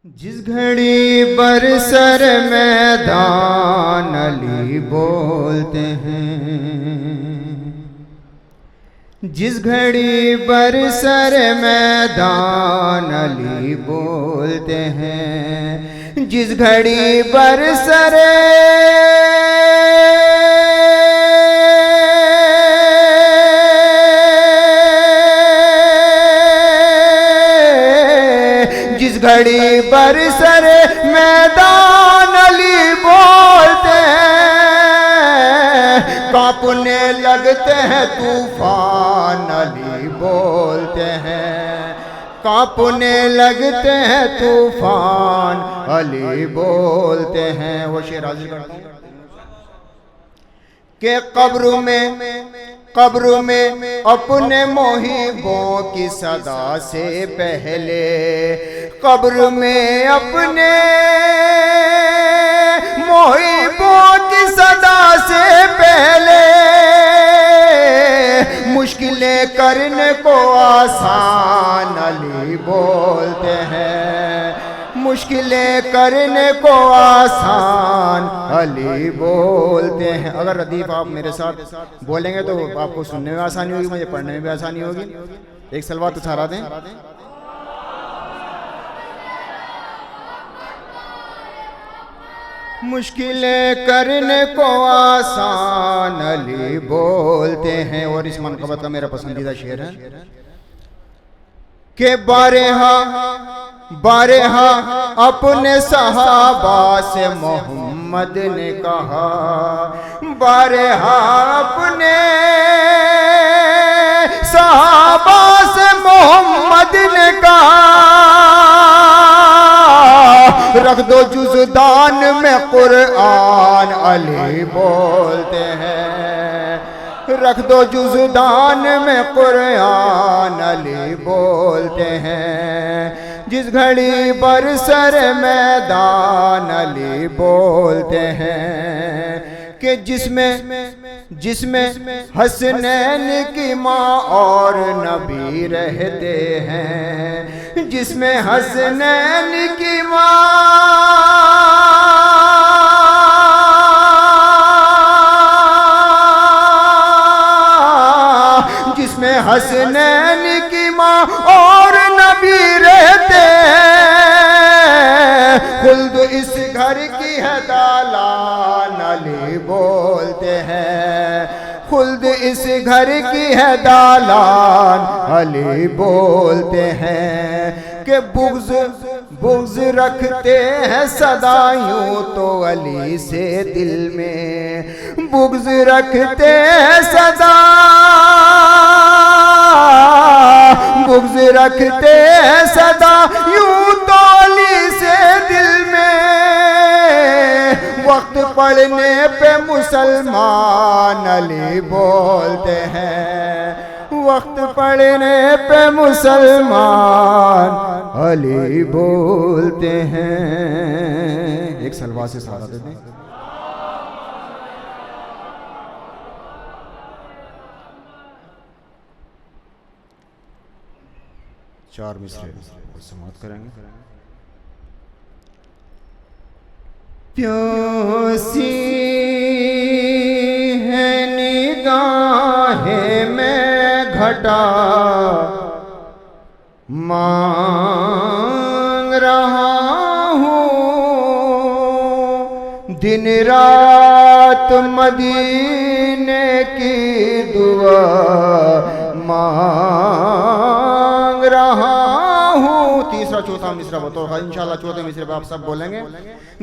जिस घड़ी बरसर मैदान अली बोलते हैं, जिस घड़ी बरसर मैदान अली बोलते हैं, जिस घड़ी बरसर घड़ी बरसर मैदान अली बोलते हैं, कांपने लगते हैं तूफान अली बोलते हैं, कांपने लगते हैं तूफान अली बोलते हैं। वो शेर हाजिर करता हूं कि कब्र में अपने मोहिबों की सदा से पहले, कब्र में अपने मोहिबों की सदा से पहले, मुश्किलें करने को आसान अली बोलते हैं, मुश्किलें करने को आसान अली बोलते हैं। अगर रदीफ आप मेरे साथ बोलेंगे तो आपको सुनने में आसानी होगी, मुझे पढ़ने में भी आसानी होगी। एक सलवात उछारा दें। मुश्किलें करने को आसान अली बोलते हैं। और इस मनक़बत का मेरा पसंदीदा शेर है कि बारहा अपने सहाबा से मोहम्मद ने कहा, बारहा अपने सहाबा से मोहम्मद ने कहा, रख दो जुज़दान में कुरान अली बोलते हैं, रख दो जुज़दान में कुरान अली बोलते हैं। जिस घड़ी बरसर मैदान अली बोलते हैं कि जिसमें हसनैन की माँ और नबी रहते हैं, जिसमें हसनैन की माँ, जिसमें हसनैन की माँ और नबी रहते हैं, खुल्द इस घर की है दालान अली बोलते हैं, खुल्द इस घर की है दालान अली बोलते हैं। कि बुग़्ज़ रखते हैं सदा यूं तो अली से दिल में, बुग़्ज़ रखते हैं सदा, बुग़्ज़ रखते हैं सदा यूं तो अली से दिल में, वक्त पड़ने पे मुसलमान अली बोलते हैं, वक्त पड़ने पे मुसलमान अली बोलते हैं। एक सलवा से सहारा देते हैं। चार मिसरे समाप्त करेंगे। प्यासी है निगाहें में घटा, मांग रहा हूँ दिन रात मदीने की दुआ, मांग रहा हूँ। तीसरा चौथा मिसरा बताओ इंशाल्लाह, चौथे मिसरे पे आप सब बोलेंगे।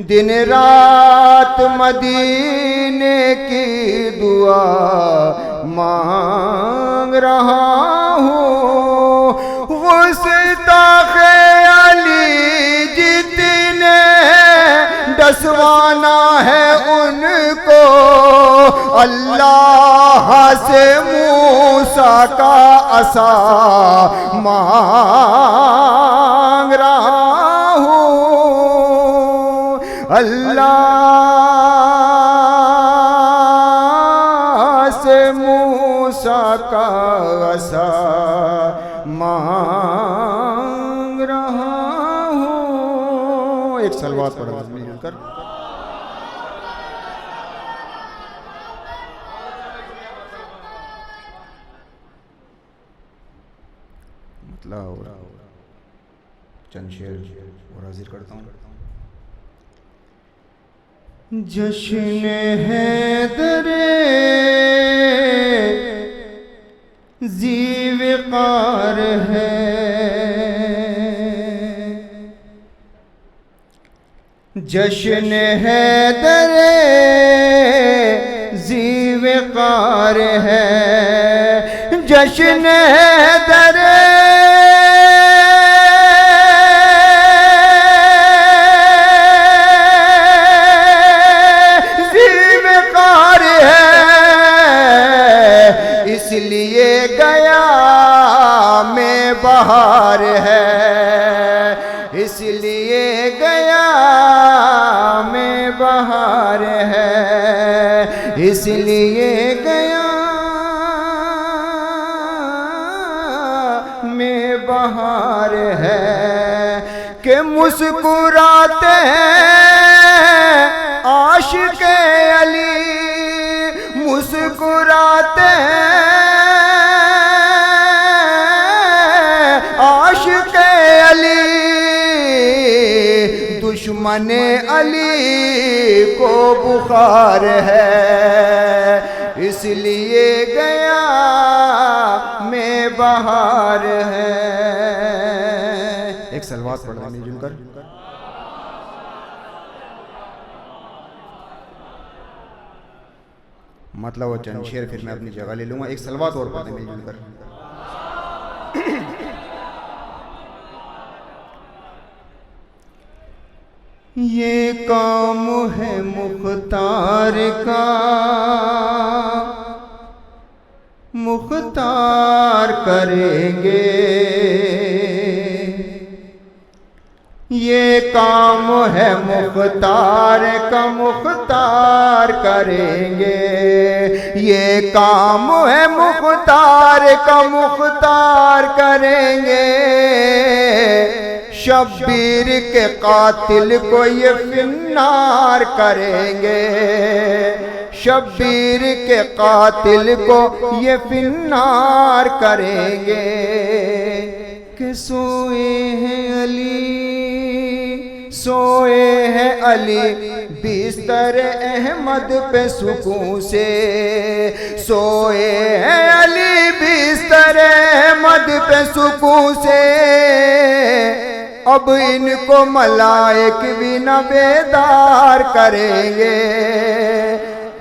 दिन रात मदीने की दुआ मांग रहा हूँ, गुस्ताखे अली जितने डसवाना है उनको, अल्लाह से मूसा का असा मांग रहा हूँ, अल्लाह से मूसा का असा मांग रहा हूँ। एक सलवात पढ़ो मिलजुल कर। मतलब चंद शेर और हाजिर करता हूँ। जश्न हैदरे ज़ीवकार है, जश्न हैदरे ज़ीवकार है, जश्न हैदरे इसलिए गया में बहार है, इसलिए गया में बहार है, इसलिए गया में बहार है कि मुस्कुराते हैं आशिक़ अली, मुस्कुराते हैं आशिक़ अली, दुश्मन अली को बुखार है, इसलिए गया में बहार है। एक सलवात पढ़ना मिलजुल कर। मतलब वो चंद शेर फिर मैं अपनी जगह ले लूंगा। एक सलवात और पढ़ते मिलजुल कर। ये काम है मुख्तार का, मुख्तार करेंगे, ये काम है मुख्तार का, मुख्तार करेंगे, ये काम है मुख्तार का, मुख्तार करेंगे, शब्बीर के कातिल को ये फिन्नार करेंगे, शब्बीर के कातिल को ये फिन्नार करेंगे, कि सोए हैं अली, सोए हैं अली बिस्तर अहमद पे सुकून से, सोए हैं अली बिस्तर अहमद पे सुकून से, अब इनको मलाइक भी न बेदार करेंगे,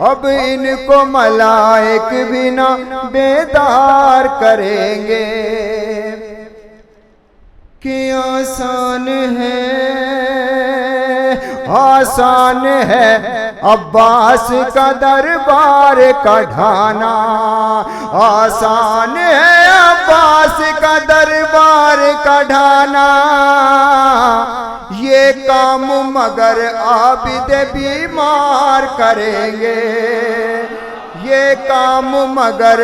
अब इनको मलाइक भी न बेदार करेंगे, कि आसान है, आसान है अब्बास का दरबार कढ़ाना, आसान है अब्बास का दरबार कढ़ाना, ये काम मगर आबिद बीमार करेंगे, ये काम मगर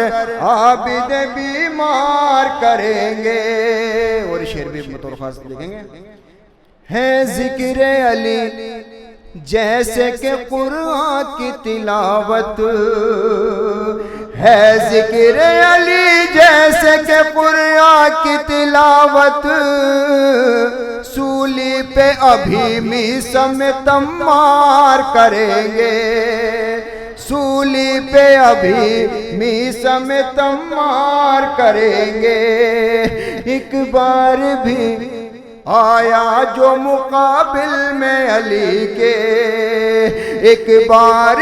आबिद बीमार करेंगे। और शेर भी बतौर खास लिखेंगे। है जिक्र अली जैसे कि कुरान की तिलावत, है जिक्र अली जैसे कि कुरान की तिलावत, सूली पे अभी मीसम तम्मार करेंगे, सूली पे अभी मीसम तम्मार करेंगे, एक बार भी आया जो मुकाबिल में अली के, एक बार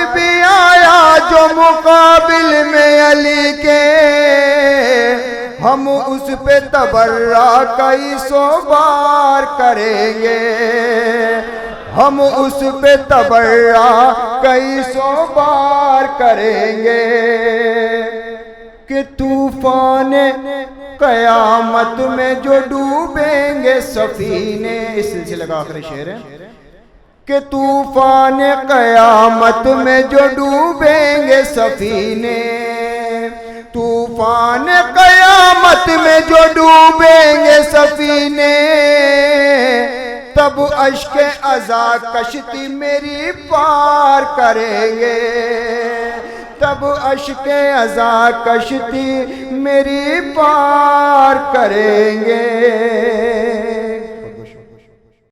भी आया जो मुकाबिल में अली के, हम उस पे तबर्रा कई सौ बार करेंगे, हम उस पे तबर्रा कई सौ बार करेंगे, कि तूफान कयामत में जो डूबेंगे सफीने। इस सिलसिले का आखिरी शेर है कि तूफान कयामत में जो डूबेंगे सफीने, तूफान कयामत में जो डूबेंगे सफीने, तब अश्के अज़ा कश्ती मेरी पार करेंगे, तब अश्के अज़ा कश्ती मेरी पार करेंगे।